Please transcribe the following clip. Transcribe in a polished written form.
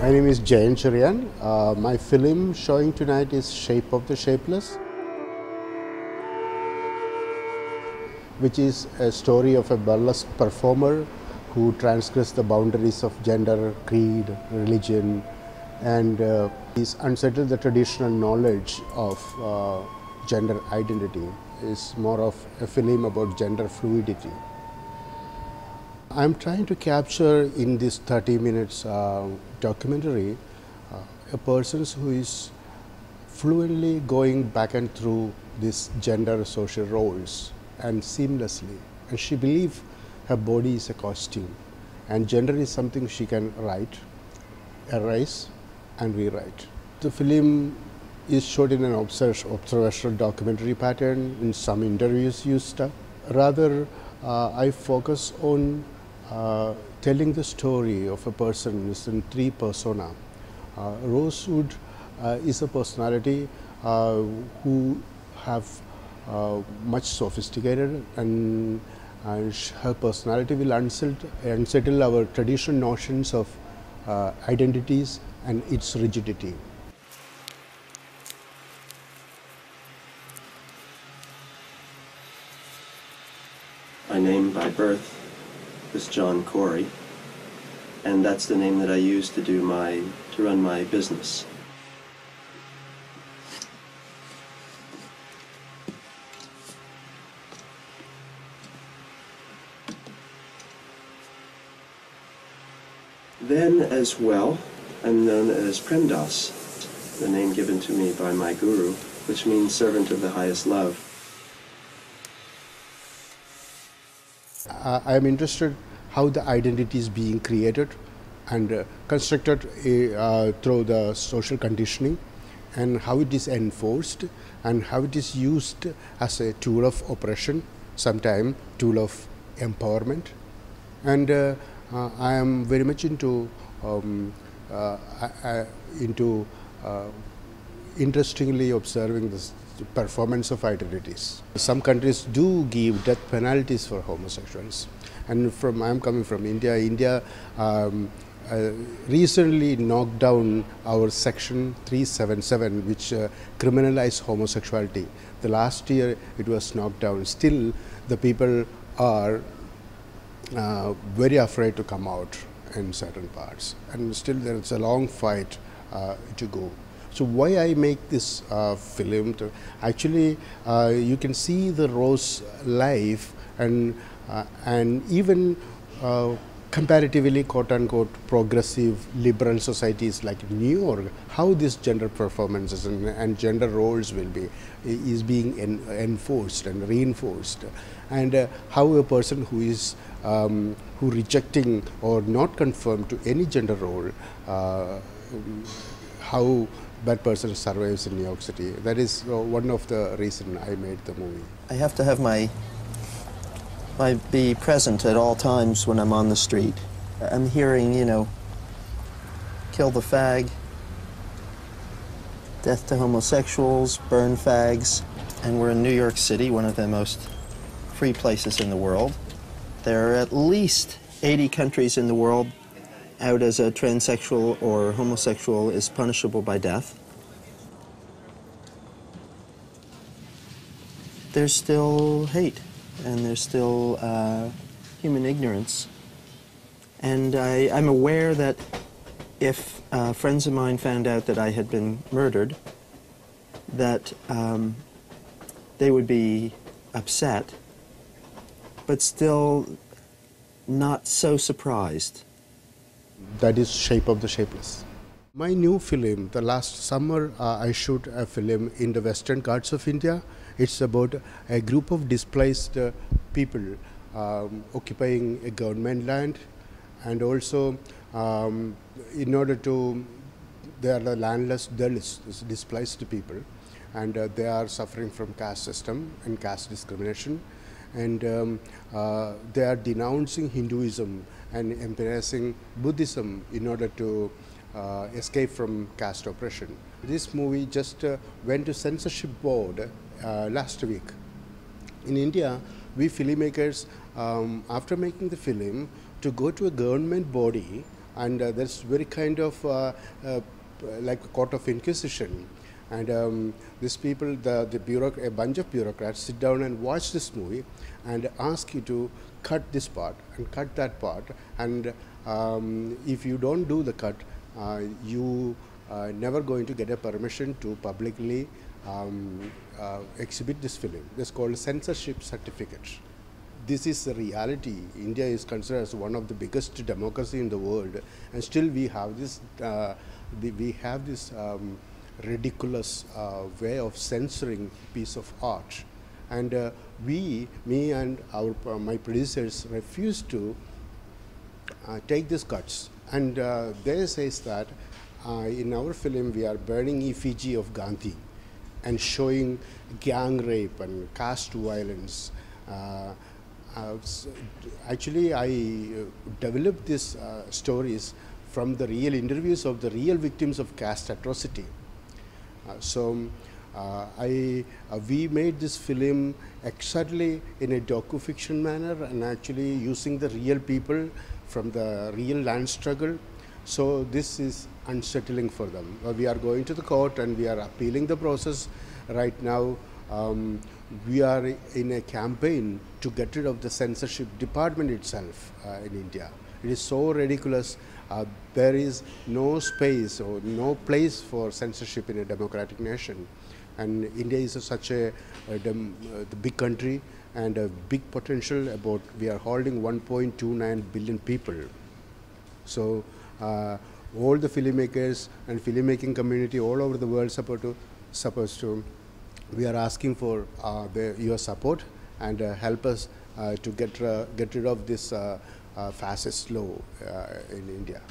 My name is Jayan Cherian. My film showing tonight is Shape of the Shapeless, which is a story of a burlesque performer who transgressed the boundaries of gender, creed, religion, and is unsettled the traditional knowledge of gender identity. It's more of a film about gender fluidity. I'm trying to capture in this 30 minutes documentary a person who is fluently going back and through these gender social roles and seamlessly. And she believes her body is a costume and gender is something she can write, erase and rewrite. The film is shot in an observational documentary pattern. In some interviews used stuff. Rather, I focus on telling the story of a person in three persona. Rosewood is a personality who have much sophisticated, and her personality will unsettle our traditional notions of identities and its rigidity. My name by birth is John Corey, and that's the name that I use to run my business. Then as well, I'm known as Premdas, the name given to me by my guru, which means servant of the highest love. I am interested how the identity is being created and constructed through the social conditioning, and how it is enforced and how it is used as a tool of oppression, sometimes tool of empowerment. And I am very much into interestingly observing the performance of identities. Some countries do give death penalties for homosexuals, and I am coming from India. India recently knocked down our section 377, which criminalized homosexuality. The last year it was knocked down. Still, the people are very afraid to come out in certain parts, and still there is a long fight to go. So why I make this film? Actually, you can see the Rose life and even comparatively quote-unquote progressive liberal societies like New York, how this gender performances and gender roles is being enforced and reinforced, and how a person who is who rejecting or not conform to any gender role, how that person survives in New York City. That is one of the reasons I made the movie. I have to have be present at all times when I'm on the street. I'm hearing, kill the fag, death to homosexuals, burn fags, and we're in New York City, one of the most free places in the world. There are at least 80 countries in the world out as a transsexual or homosexual is punishable by death. There's still hate, and there's still human ignorance. And I'm aware that if friends of mine found out that I had been murdered, that they would be upset, but still not so surprised. That is Shape of the Shapeless. My new film, the last summer I shot a film in the western Ghats of India. It's about a group of displaced people occupying a government land, and also in order to, they are the landless Dalits, displaced people, and they are suffering from caste system and caste discrimination, and they are denouncing Hinduism and embracing Buddhism in order to escape from caste oppression. This movie just went to censorship board last week. In India, we filmmakers, after making the film, to go to a government body and there's very kind of like a court of inquisition. And these people, a bunch of bureaucrats sit down and watch this movie and ask you to cut this part and cut that part. And if you don't do the cut, you are never going to get a permission to publicly exhibit this film. This is called censorship certificate. This is the reality. India is considered as one of the biggest democracy in the world, and still we have this ridiculous way of censoring piece of art. And me and my producers refused to take these cuts. And they says that in our film we are burning effigy of Gandhi and showing gang rape and caste violence. Actually, I developed these stories from the real interviews of the real victims of caste atrocity. We made this film exactly in a docu-fiction manner and actually using the real people from the real land struggle. So this is unsettling for them. We are going to the court and we are appealing the process right now. We are in a campaign to get rid of the censorship department itself in India. It is so ridiculous. There is no space or no place for censorship in a democratic nation. And India is such the big country and a big potential. We are holding 1.29 billion people. So all the filmmakers and filmmaking community all over the world we are asking for your support and help us to get rid of this fascist law in India.